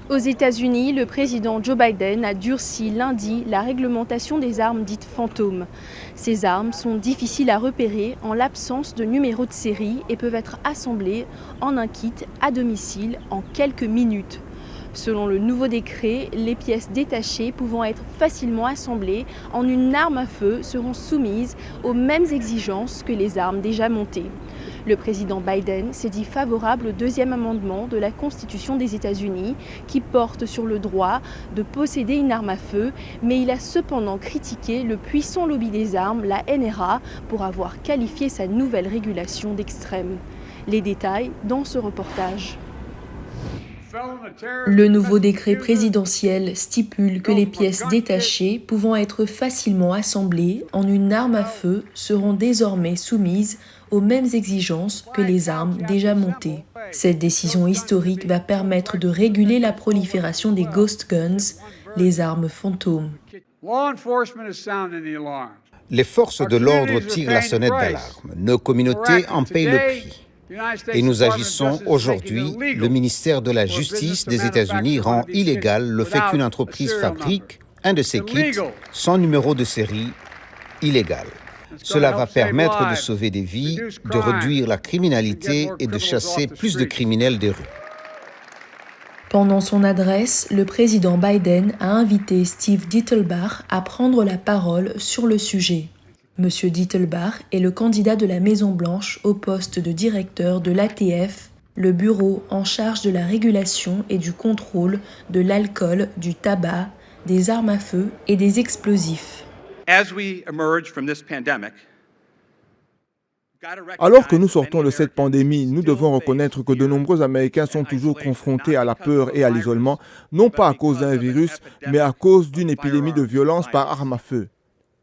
Aux États-Unis, le président Joe Biden a durci lundi la réglementation des armes dites fantômes. Ces armes sont difficiles à repérer en l'absence de numéro de série et peuvent être assemblées en un kit à domicile en quelques minutes. Selon le nouveau décret, les pièces détachées pouvant être facilement assemblées en une arme à feu seront soumises aux mêmes exigences que les armes déjà montées. Le président Biden s'est dit favorable au deuxième amendement de la Constitution des États-Unis qui porte sur le droit de posséder une arme à feu, mais il a cependant critiqué le puissant lobby des armes, la NRA, pour avoir qualifié sa nouvelle régulation d'extrême. Les détails dans ce reportage. Le nouveau décret présidentiel stipule que les pièces détachées pouvant être facilement assemblées en une arme à feu seront désormais soumises aux mêmes exigences que les armes déjà montées. Cette décision historique va permettre de réguler la prolifération des ghost guns, les armes fantômes. Les forces de l'ordre tirent la sonnette d'alarme. Nos communautés en payent le prix. Et nous agissons aujourd'hui. Le ministère de la Justice des États-Unis rend illégal le fait qu'une entreprise fabrique un de ces kits sans numéro de série illégal. Cela va permettre de sauver des vies, de réduire la criminalité et de chasser plus de criminels des rues. Pendant son adresse, le président Biden a invité Steve Dittelbach à prendre la parole sur le sujet. Monsieur Dittelbach est le candidat de la Maison-Blanche au poste de directeur de l'ATF, le bureau en charge de la régulation et du contrôle de l'alcool, du tabac, des armes à feu et des explosifs. Alors que nous sortons de cette pandémie, nous devons reconnaître que de nombreux Américains sont toujours confrontés à la peur et à l'isolement, non pas à cause d'un virus, mais à cause d'une épidémie de violence par arme à feu.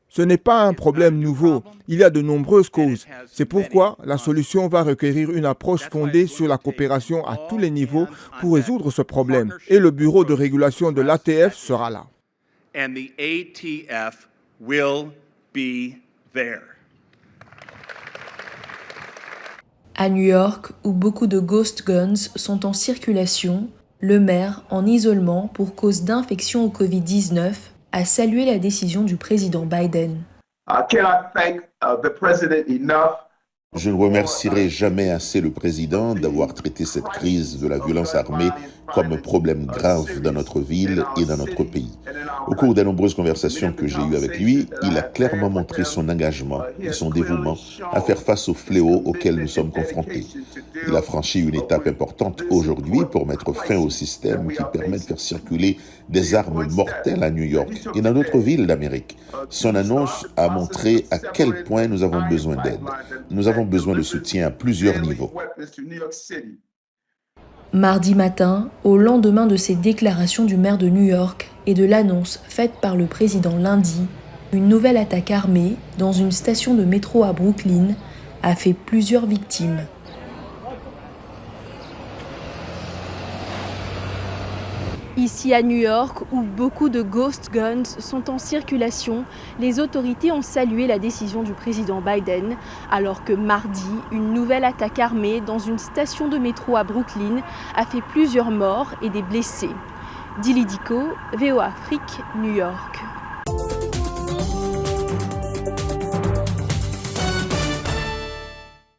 Ce n'est pas un problème nouveau, il y a de nombreuses causes. C'est pourquoi la solution va requérir une approche fondée sur la coopération à tous les niveaux pour résoudre ce problème. Et le bureau de régulation de l'ATF sera là. À New York, où beaucoup de ghost guns sont en circulation, le maire, en isolement pour cause d'infection au Covid-19, a salué la décision du président Biden. Je ne remercierai jamais assez le président d'avoir traité cette crise de la violence armée comme un problème grave dans notre ville et dans notre pays. Au cours des nombreuses conversations que j'ai eues avec lui, il a clairement montré son engagement et son dévouement à faire face aux fléaux auxquels nous sommes confrontés. Il a franchi une étape importante aujourd'hui pour mettre fin au système qui permet de faire circuler des armes mortelles à New York et dans d'autres villes d'Amérique. Son annonce a montré à quel point nous avons besoin d'aide. Nous avons besoin de soutien à plusieurs niveaux. Mardi matin, au lendemain de ces déclarations du maire de New York et de l'annonce faite par le président lundi, une nouvelle attaque armée dans une station de métro à Brooklyn a fait plusieurs victimes. Ici à New York, où beaucoup de ghost guns sont en circulation, les autorités ont salué la décision du président Biden, alors que mardi, une nouvelle attaque armée dans une station de métro à Brooklyn a fait plusieurs morts et des blessés. Dili Diko, VOA Afrique, New York.